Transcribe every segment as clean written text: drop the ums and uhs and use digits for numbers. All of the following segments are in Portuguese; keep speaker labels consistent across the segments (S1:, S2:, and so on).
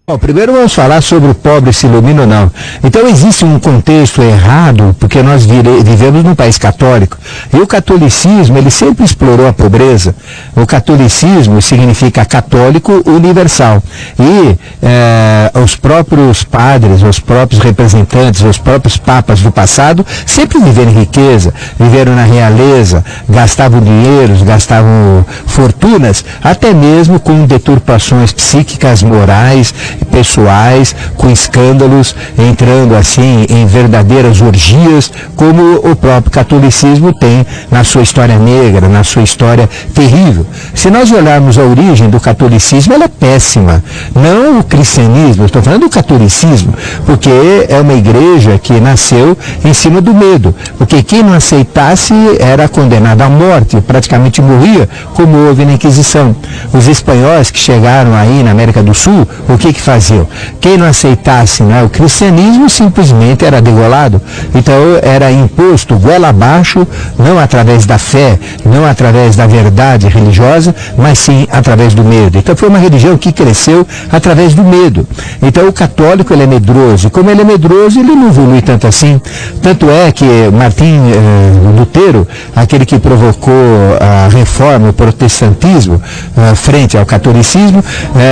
S1: Bom, primeiro vamos falar sobre o pobre se ilumina ou não. Então existe um contexto errado, porque nós vivemos num país católico, e o catolicismo, ele sempre explorou a pobreza. O catolicismo significa católico universal. E os próprios padres, os próprios representantes, os próprios papas do passado, sempre viveram em riqueza, viveram na realeza, gastavam dinheiros, gastavam fortunas, até mesmo com deturpações psíquicas, morais, pessoais, com escândalos, entrando assim em verdadeiras orgias, como o próprio catolicismo tem na sua história negra, na sua história terrível. Se nós olharmos a origem do catolicismo, ela é péssima. Não o cristianismo, eu estou falando do catolicismo, porque é uma igreja que nasceu em cima do medo, porque quem não aceitasse era condenado à morte, praticamente morria, como houve na Inquisição. Os espanhóis que chegaram aí na América do Sul, o que faziam? Quem não aceitasse, né, o cristianismo, simplesmente era degolado. Então era imposto goela abaixo, não através da fé, não através da verdade religiosa, mas sim através do medo. Então foi uma religião que cresceu através do medo. Então o católico, ele é medroso, e como ele é medroso, ele não evolui tanto assim. Tanto é que Martim Lutero, aquele que provocou a reforma, o protestantismo, frente ao catolicismo,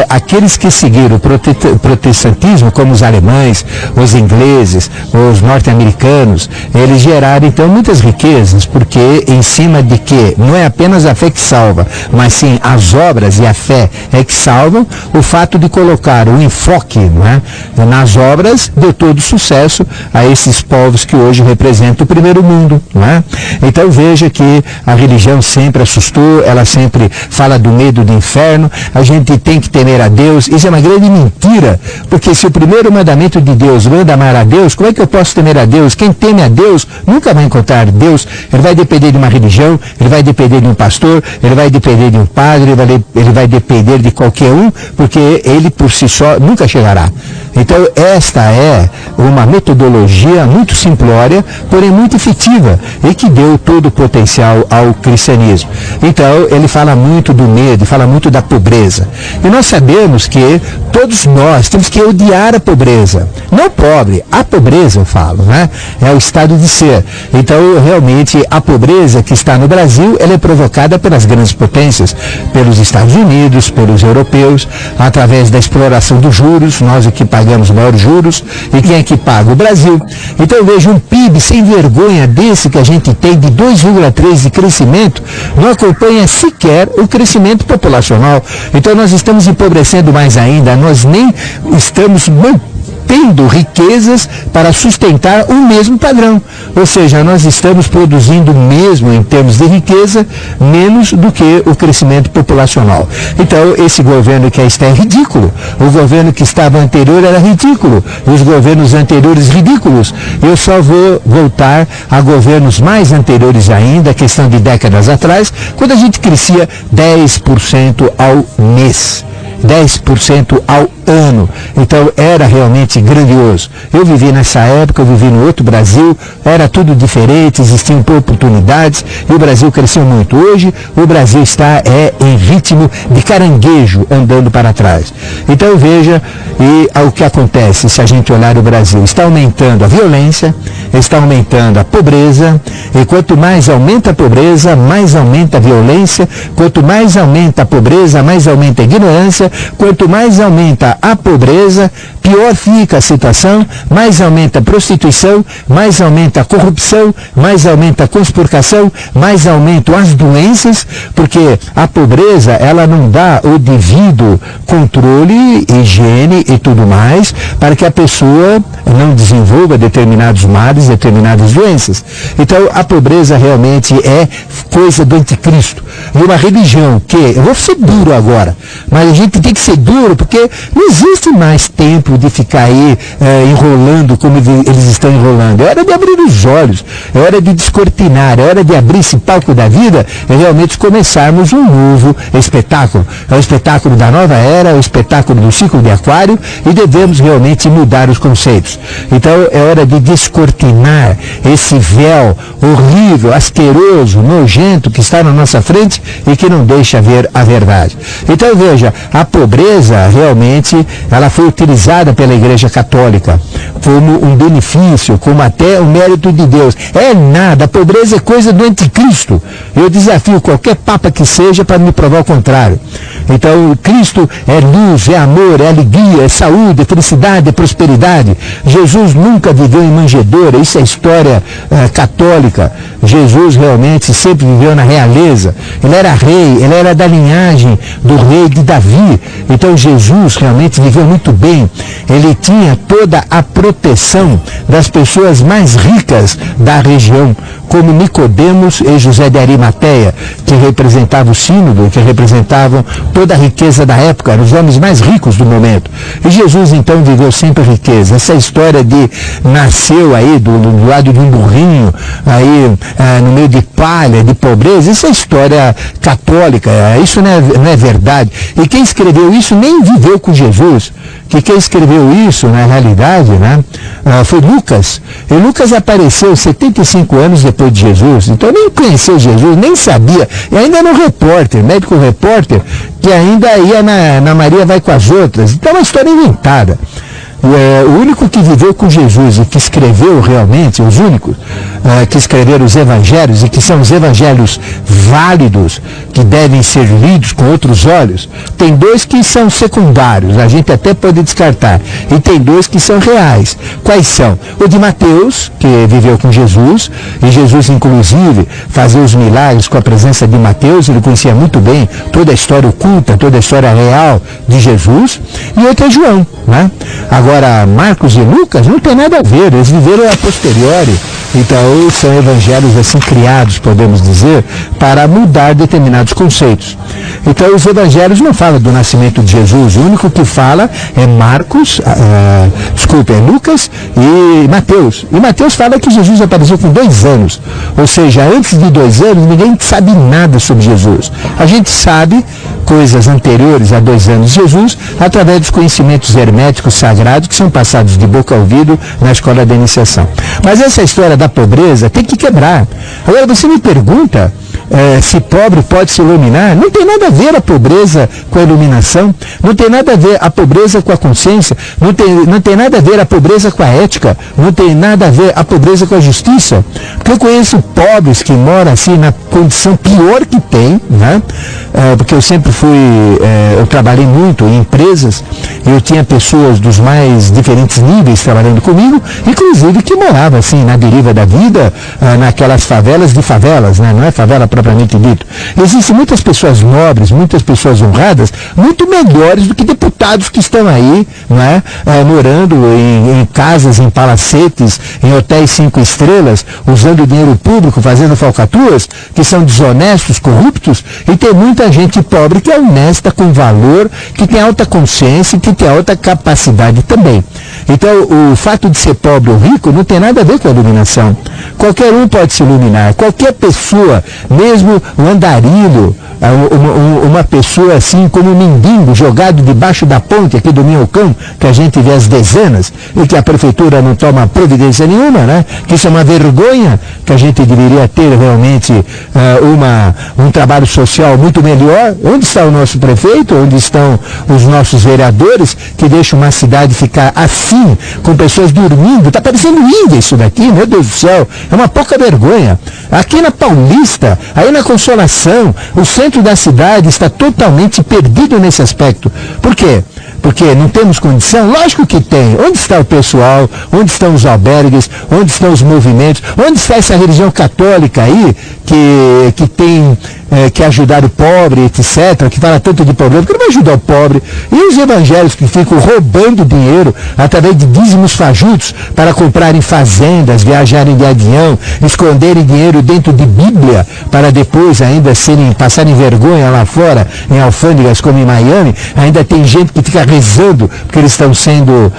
S1: aqueles que seguiram o protestantismo, como os alemães, os ingleses, os norte-americanos, eles geraram então muitas riquezas, porque em cima de que não é apenas a fé que salva, mas sim as obras e a fé é que salvam. O fato de colocar o enfoque, né, nas obras deu todo sucesso a esses povos que hoje representam o primeiro mundo, né? Então veja que a religião sempre assustou, ela sempre fala do medo do inferno, a gente tem que temer a Deus. Isso é uma grande mentira, porque se o primeiro mandamento de Deus manda amar a Deus, como é que eu posso temer a Deus? Quem teme a Deus nunca vai encontrar Deus. Ele vai depender de uma religião, ele vai depender de um pastor, ele vai depender de um padre, ele vai depender de qualquer um, porque ele por si só nunca chegará. Então esta é uma metodologia muito simplória, porém muito efetiva, e que deu todo o potencial ao cristianismo. Então ele fala muito do medo, fala muito da pobreza. E nós sabemos que todos nós temos que odiar a pobreza. Não pobre, a pobreza eu falo, né? É o estado de ser. Então realmente a pobreza que está no Brasil, ela é provocada pelas grandes potências, pelos Estados Unidos, pelos europeus, através da exploração dos juros. Nós aqui pagamos maiores juros, e quem é que paga? O Brasil. Então veja, um PIB sem vergonha desse que a gente tem, de 2,3% de crescimento, não acompanha sequer o crescimento populacional. Então nós estamos empobrecendo mais ainda, nós nem estamos tendo riquezas para sustentar o mesmo padrão. Ou seja, nós estamos produzindo mesmo em termos de riqueza, menos do que o crescimento populacional. Então, esse governo que está é ridículo. O governo que estava anterior era ridículo. Os governos anteriores, ridículos. Eu só vou voltar a governos mais anteriores ainda, questão de décadas atrás, quando a gente crescia 10% ao mês. 10% ao ano. Então era realmente grandioso. Eu vivi nessa época, eu vivi no outro Brasil, era tudo diferente, existiam oportunidades, e o Brasil cresceu muito. Hoje o Brasil está em ritmo de caranguejo, andando para trás. Então veja, e o que acontece se a gente olhar o Brasil: está aumentando a violência, está aumentando a pobreza, e quanto mais aumenta a pobreza, mais aumenta a violência. Quanto mais aumenta a pobreza, mais aumenta a ignorância. Quanto mais aumenta a pobreza, pior fica a situação, mais aumenta a prostituição, mais aumenta a corrupção, mais aumenta a conspiração, mais aumentam as doenças, porque a pobreza, ela não dá o devido controle, higiene e tudo mais, para que a pessoa não desenvolva determinados males, determinadas doenças. Então a pobreza realmente é coisa do anticristo. E uma religião que, eu vou ser duro agora, mas a gente tem que ser duro, porque não existe mais tempo de ficar aí enrolando como eles estão enrolando. É hora de abrir os olhos, é hora de descortinar, é hora de abrir esse palco da vida e realmente começarmos um novo espetáculo. É o espetáculo da nova era, é o espetáculo do ciclo de Aquário, e devemos realmente mudar os conceitos. Então é hora de descortinar esse véu horrível, asqueroso, nojento que está na nossa frente e que não deixa ver a verdade. Então veja, a pobreza realmente ela foi utilizada pela Igreja Católica como um benefício, como até um mérito de Deus. É nada, a pobreza é coisa do anticristo. Eu desafio qualquer papa que seja para me provar o contrário. Então Cristo é luz, é amor, é alegria, é saúde, é felicidade, é prosperidade. Jesus nunca viveu em manjedoura, isso é história católica. Jesus realmente sempre viveu na realeza. Ele era rei, ele era da linhagem do rei de Davi. Então Jesus realmente viveu muito bem. Ele tinha toda a proteção das pessoas mais ricas da região, como Nicodemos e José de Arimateia, que representavam o sínodo, que representavam toda a riqueza da época, eram os homens mais ricos do momento. E Jesus então viveu sempre riqueza. Essa história de nasceu aí do lado de um burrinho, aí no meio de palha, de pobreza, isso é história católica, isso não é verdade. E quem escreveu isso nem viveu com Jesus. Que quem escreveu isso, na realidade, né, foi Lucas. E Lucas apareceu 75 anos depois de Jesus. Então nem conheceu Jesus, nem sabia. E ainda era um repórter, médico repórter, que ainda ia na Maria vai com as outras. Então é uma história inventada. O único que viveu com Jesus e que escreveu realmente, os únicos que escreveram os evangelhos e que são os evangelhos válidos, que devem ser lidos com outros olhos, tem dois que são secundários, a gente até pode descartar, e tem dois que são reais. Quais são? O de Mateus, que viveu com Jesus, e Jesus inclusive fazia os milagres com a presença de Mateus, ele conhecia muito bem toda a história oculta, toda a história real de Jesus, e outro é João, né? Agora, Marcos e Lucas não tem nada a ver, eles viveram a posteriori. Então, são evangelhos assim criados, podemos dizer, para mudar determinados conceitos. Então, os evangelhos não falam do nascimento de Jesus, o único que fala é é Lucas e Mateus. E Mateus fala que Jesus apareceu com 2 anos, ou seja, antes de 2 anos, ninguém sabe nada sobre Jesus. A gente sabe coisas anteriores a 2 anos de Jesus, através dos conhecimentos herméticos sagrados que são passados de boca a ouvido na escola da iniciação. Mas essa história da pobreza tem que quebrar. Agora você me pergunta se pobre pode se iluminar. Não tem nada a ver a pobreza com a iluminação, não tem nada a ver a pobreza com a consciência, não tem nada a ver a pobreza com a ética, não tem nada a ver a pobreza com a justiça. Porque eu conheço pobres que moram assim na condição pior que tem, né? Porque eu sempre eu trabalhei muito em empresas, eu tinha pessoas dos mais diferentes níveis trabalhando comigo, inclusive que moravam assim na deriva da vida, naquelas favelas de favelas, né? Não é favela propriamente dito. Existem muitas pessoas nobres, muitas pessoas honradas, muito melhores do que deputados que estão aí, não é? Morando em casas, em palacetes, em hotéis 5 estrelas, usando dinheiro público, fazendo falcatruas, que são desonestos, corruptos, e tem muita gente pobre que é honesta, com valor, que tem alta consciência, que tem alta capacidade também. Então, o fato de ser pobre ou rico não tem nada a ver com a iluminação. Qualquer um pode se iluminar, qualquer pessoa, mesmo um andarilho, uma pessoa assim como um mendigo jogado debaixo da ponte aqui do Minhocão, que a gente vê as dezenas, e que a prefeitura não toma providência nenhuma, né? Que isso é uma vergonha, que a gente deveria ter realmente um trabalho social muito melhor. Onde está o nosso prefeito? Onde estão os nossos vereadores que deixam uma cidade ficar assim, com pessoas dormindo? Está parecendo Índia isso daqui, meu Deus do céu, é uma pouca vergonha. Aqui na Paulista, aí na Consolação, o centro da cidade está totalmente perdido nesse aspecto. Por quê? Porque não temos condição? Lógico que tem. Onde está o pessoal? Onde estão os albergues? Onde estão os movimentos? Onde está essa religião católica aí que tem que ajudar o pobre, etc., que fala tanto de problema, porque não vai ajudar o pobre? E os evangélicos que ficam roubando dinheiro através de dízimos fajutos para comprarem fazendas, viajarem de avião, esconderem dinheiro dentro de Bíblia, para depois ainda passarem vergonha lá fora, em alfândegas como em Miami. Ainda tem gente que fica rezando porque eles estão sendo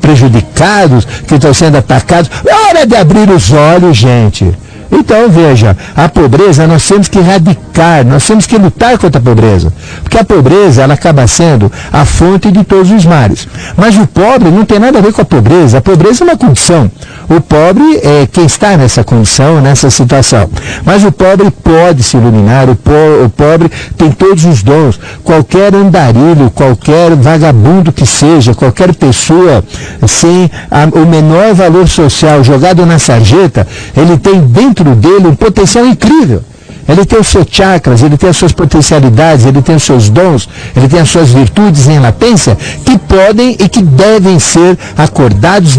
S1: prejudicados, que estão sendo atacados. É hora de abrir os olhos, gente. Então, veja, a pobreza nós temos que erradicar, nós temos que lutar contra a pobreza. Porque a pobreza, ela acaba sendo a fonte de todos os males. Mas o pobre não tem nada a ver com a pobreza é uma condição. O pobre é quem está nessa condição, nessa situação. Mas o pobre pode se iluminar, o pobre tem todos os dons. Qualquer andarilho, qualquer vagabundo que seja, qualquer pessoa sem o menor valor social jogado na sarjeta, ele tem dentro dele um potencial incrível. Ele tem os seus chakras, ele tem as suas potencialidades, ele tem os seus dons, ele tem as suas virtudes em latência, que podem e que devem ser acordados,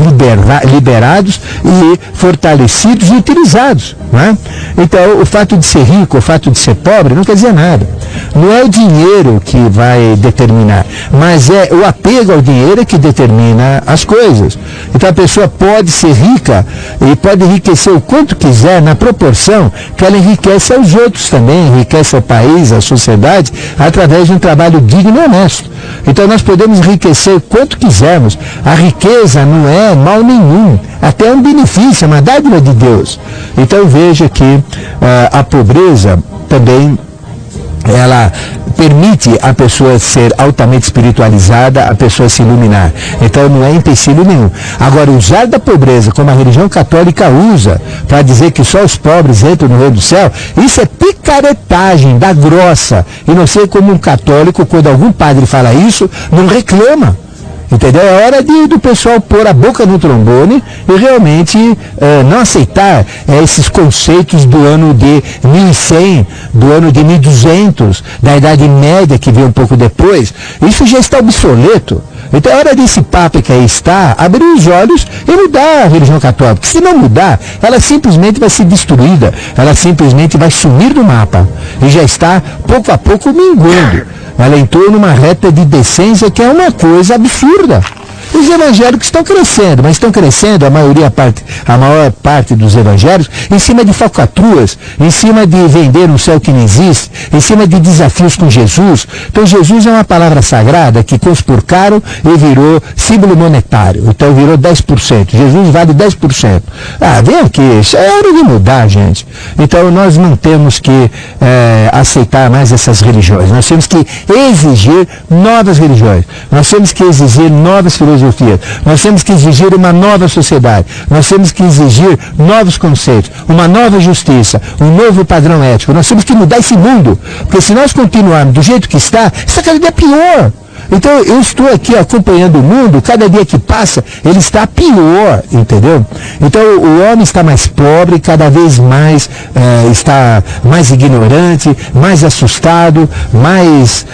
S1: liberados e fortalecidos e utilizados. Não é? Então, o fato de ser rico, o fato de ser pobre, não quer dizer nada. Não é o dinheiro que vai determinar, mas é o apego ao dinheiro que determina as coisas. Então, a pessoa pode ser rica e pode enriquecer o quanto quiser, na proporção que ela enriquece aos outros também, enriquece o país, a sociedade, através de um trabalho digno e honesto. Então nós podemos enriquecer quanto quisermos. A riqueza não é mal nenhum, até é um benefício, é uma dádiva de Deus. Então veja que a pobreza também, ela permite a pessoa ser altamente espiritualizada, a pessoa se iluminar. Então não é empecilho nenhum. Agora, usar da pobreza, como a religião católica usa, para dizer que só os pobres entram no reino do céu, isso é picaretagem da grossa. E não sei como um católico, quando algum padre fala isso, não reclama. Entendeu? É hora do pessoal pôr a boca no trombone e realmente não aceitar esses conceitos do ano de 1100, do ano de 1200, da Idade Média que veio um pouco depois. Isso já está obsoleto. Então é hora desse papo que aí está, abrir os olhos e mudar a religião católica. Porque se não mudar, ela simplesmente vai ser destruída, ela simplesmente vai sumir do mapa. E já está, pouco a pouco, minguando. Ela entrou numa reta de decência que é uma coisa absurda. Os evangélicos estão crescendo, mas estão crescendo, a maior parte dos evangélicos, em cima de falcatruas, em cima de vender um céu que não existe, em cima de desafios com Jesus. Então Jesus é uma palavra sagrada que conspurcaram e virou símbolo monetário. Então virou 10%. Jesus vale 10%. Vem aqui, é hora de mudar, gente. Então nós não temos que aceitar mais essas religiões. Nós temos que exigir novas religiões. Nós temos que exigir novas filosofias. Nós temos que exigir uma nova sociedade. Nós temos que exigir novos conceitos, uma nova justiça, um novo padrão ético. Nós temos que mudar esse mundo. Porque se nós continuarmos do jeito que está, isso cada dia é pior. Então eu estou aqui acompanhando o mundo, cada dia que passa, ele está pior, entendeu? Então o homem está mais pobre, cada vez mais está mais ignorante, mais assustado, mais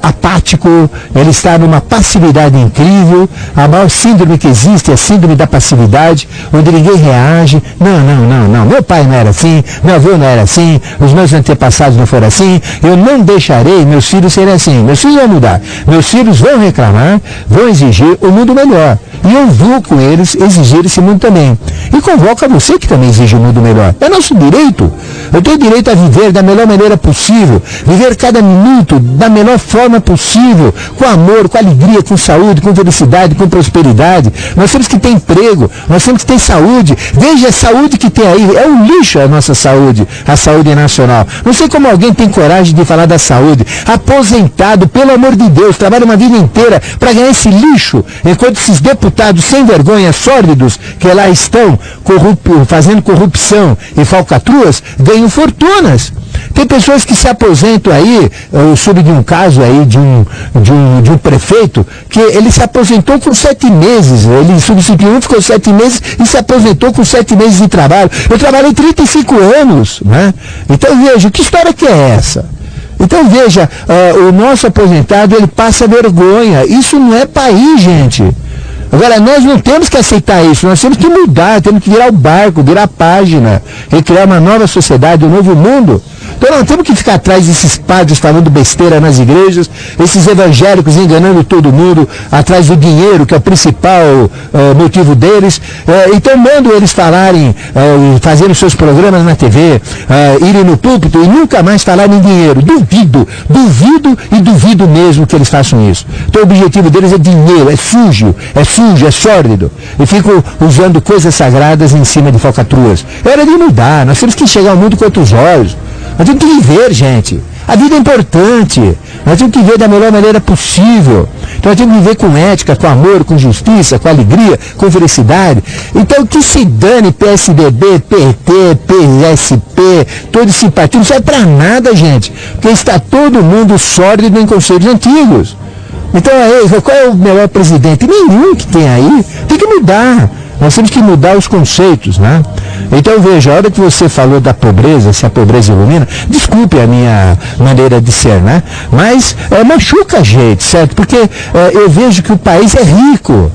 S1: apático, ele está numa passividade incrível. A maior síndrome que existe é a síndrome da passividade, onde ninguém reage. Não, meu pai não era assim, meu avô não era assim, os meus antepassados não foram assim, eu não deixarei meus filhos serem assim. Meus filhos vão mudar, meus filhos vão reclamar, vão exigir um mundo melhor. E eu vou com eles exigir esse mundo também. E convoco a você que também exige um mundo melhor. É nosso direito. Eu tenho direito a viver da melhor maneira possível, viver cada minuto da melhor forma possível, com amor, com alegria, com saúde, com felicidade, com prosperidade. Nós temos que ter emprego, nós temos que ter saúde. Veja a saúde que tem aí, é um lixo a nossa saúde, a saúde nacional. Não sei como alguém tem coragem de falar da saúde. Aposentado, pelo amor de Deus, trabalha uma vida inteira para ganhar esse lixo, enquanto esses deputados sem vergonha, sórdidos, que lá estão fazendo corrupção e falcatruas, ganham fortunas. Tem pessoas que se aposentam aí, eu soube de um caso aí de um prefeito, que ele se aposentou com 7 meses, ele substituiu, ficou 7 meses e se aposentou com 7 meses de trabalho. Eu trabalhei 35 anos, né? Então veja, que história que é essa? Então veja, o nosso aposentado, ele passa vergonha. Isso não é país, gente. Agora, nós não temos que aceitar isso, nós temos que mudar, temos que virar o barco, virar a página, e criar uma nova sociedade, um novo mundo. Então não temos que ficar atrás desses padres falando besteira nas igrejas, esses evangélicos enganando todo mundo, atrás do dinheiro, que é o principal motivo deles. Então mando eles falarem, fazerem seus programas na TV, irem no púlpito e nunca mais falarem em dinheiro. Duvido e duvido mesmo que eles façam isso. Então o objetivo deles é dinheiro, é sujo, é sórdido. E ficam usando coisas sagradas em cima de falcatruas. É hora de mudar, nós temos que enxergar o mundo com outros olhos. Nós temos que viver, gente. A vida é importante. Nós temos que viver da melhor maneira possível. Então nós temos que viver com ética, com amor, com justiça, com alegria, com felicidade. Então que se dane PSDB, PT, PSP, todo esse partido, não serve para nada, gente. Porque está todo mundo sórdido em conceitos antigos. Então qual é o melhor presidente? Nenhum que tem aí. Tem que mudar. Nós temos que mudar os conceitos, né? Então veja, a hora que você falou da pobreza, se a pobreza ilumina, desculpe a minha maneira de ser, né? Mas machuca a gente, certo? Porque eu vejo que o país é rico.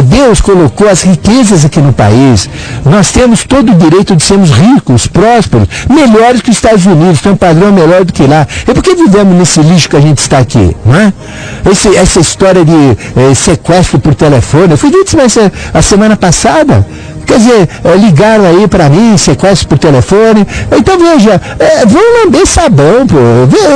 S1: Deus colocou as riquezas aqui no país. Nós temos todo o direito de sermos ricos, prósperos, melhores que os Estados Unidos, tem um padrão melhor do que lá. E por que vivemos nesse lixo que a gente está aqui, não é? Essa história de sequestro por telefone, eu fui dito a semana passada. Quer dizer, ligaram aí para mim, sequestro por telefone. Então veja, vão lamber sabão, pô.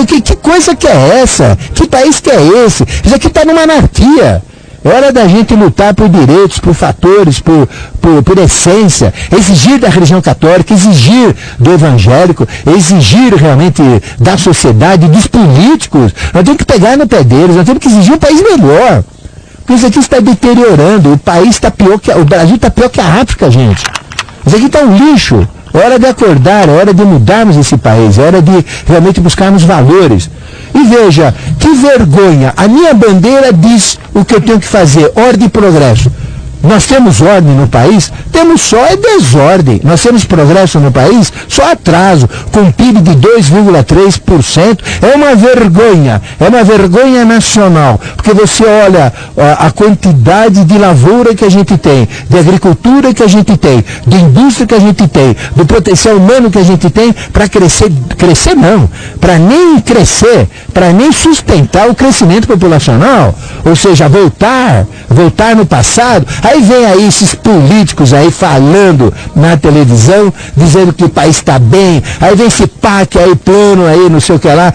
S1: Que coisa que é essa? Que país que é esse? Isso aqui está numa anarquia. É hora da gente lutar por direitos, por fatores, por essência, exigir da religião católica, exigir do evangélico, exigir realmente da sociedade, dos políticos. Nós temos que pegar no pé deles, nós temos que exigir um país melhor. Porque isso aqui está deteriorando, o país está pior que o Brasil está pior que a África, gente. Isso aqui está um lixo. É hora de acordar, é hora de mudarmos esse país, é hora de realmente buscarmos valores. E veja, que vergonha, a minha bandeira diz o que eu tenho que fazer, ordem e progresso. Nós temos ordem no país? Temos só desordem. Nós temos progresso no país? Só atraso. Com PIB de 2,3%. É uma vergonha nacional. Porque você olha a quantidade de lavoura que a gente tem, de agricultura que a gente tem, de indústria que a gente tem, do potencial humano que a gente tem para crescer não, para nem crescer, para nem sustentar o crescimento populacional. Ou seja, voltar no passado. Aí vem aí esses políticos aí falando na televisão, dizendo que o país está bem. Aí vem esse PAC aí, plano aí, não sei o que lá.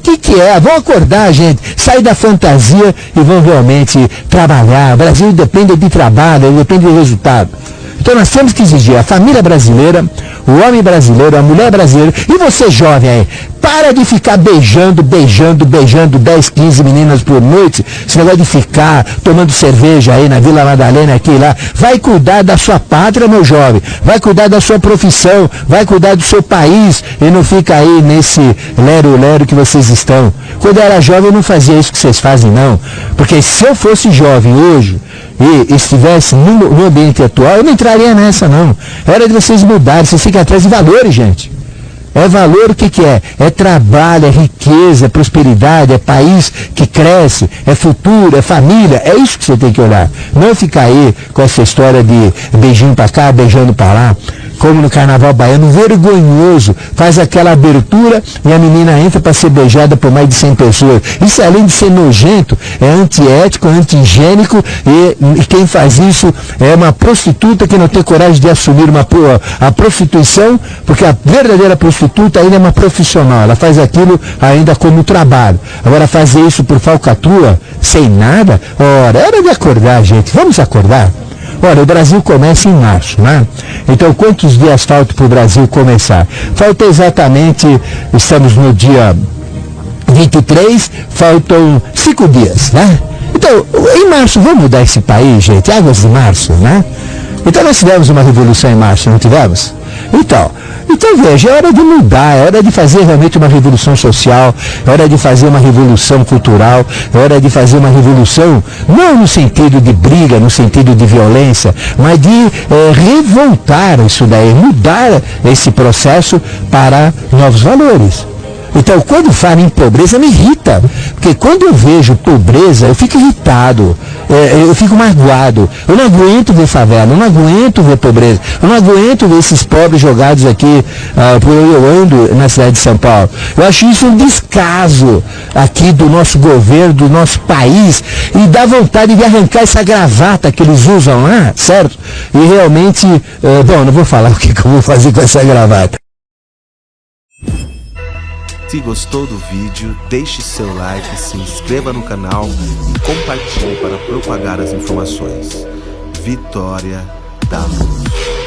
S1: Que é? Vão acordar, gente. Sair da fantasia e vão realmente trabalhar. O Brasil depende de trabalho, depende de resultado. Então nós temos que exigir a família brasileira, o homem brasileiro, a mulher brasileira, e você jovem aí, para de ficar beijando 10, 15 meninas por noite, esse negócio de ficar tomando cerveja aí na Vila Madalena, aqui e lá. Vai cuidar da sua pátria, meu jovem, vai cuidar da sua profissão, vai cuidar do seu país, e não fica aí nesse lero-lero que vocês estão. Quando eu era jovem eu não fazia isso que vocês fazem não, porque se eu fosse jovem hoje, e estivesse no ambiente atual, eu não entraria nessa não. É hora de vocês mudarem, vocês ficam atrás de valores, gente. É valor o que é? É trabalho, é riqueza, é prosperidade, é país que cresce, é futuro, é família. É isso que você tem que olhar. Não ficar aí com essa história de beijinho para cá, beijando para lá. Como no carnaval baiano, vergonhoso. Faz aquela abertura e a menina entra para ser beijada por mais de 100 pessoas. Isso, além de ser nojento, é antiético, é anti-higiênico, e quem faz isso é uma prostituta que não tem coragem de assumir a prostituição, porque a verdadeira prostituta ainda é uma profissional. Ela faz aquilo ainda como trabalho. Agora, fazer isso por falcatrua, sem nada, ora, é hora de acordar, gente. Vamos acordar? Olha, o Brasil começa em março, né? Então, quantos dias faltam para o Brasil começar? Falta exatamente, estamos no dia 23, faltam 5 dias, né? Então, em março, vamos mudar esse país, gente? Águas de março, né? Então, nós tivemos uma revolução em março, não tivemos? Então veja, é hora de mudar, é hora de fazer realmente uma revolução social, é hora de fazer uma revolução cultural, é hora de fazer uma revolução, não no sentido de briga, no sentido de violência, mas de revoltar isso daí, mudar esse processo para novos valores. Então, quando falo em pobreza, me irrita. Porque quando eu vejo pobreza, eu fico irritado, eu fico magoado. Eu não aguento ver favela, eu não aguento ver pobreza, eu não aguento ver esses pobres jogados aqui por onde eu ando na cidade de São Paulo. Eu acho isso um descaso aqui do nosso governo, do nosso país, e dá vontade de arrancar essa gravata que eles usam lá, certo? E realmente, bom, não vou falar o que eu vou fazer com essa gravata.
S2: Se gostou do vídeo, deixe seu like, se inscreva no canal e compartilhe para propagar as informações. Vitória da Luz.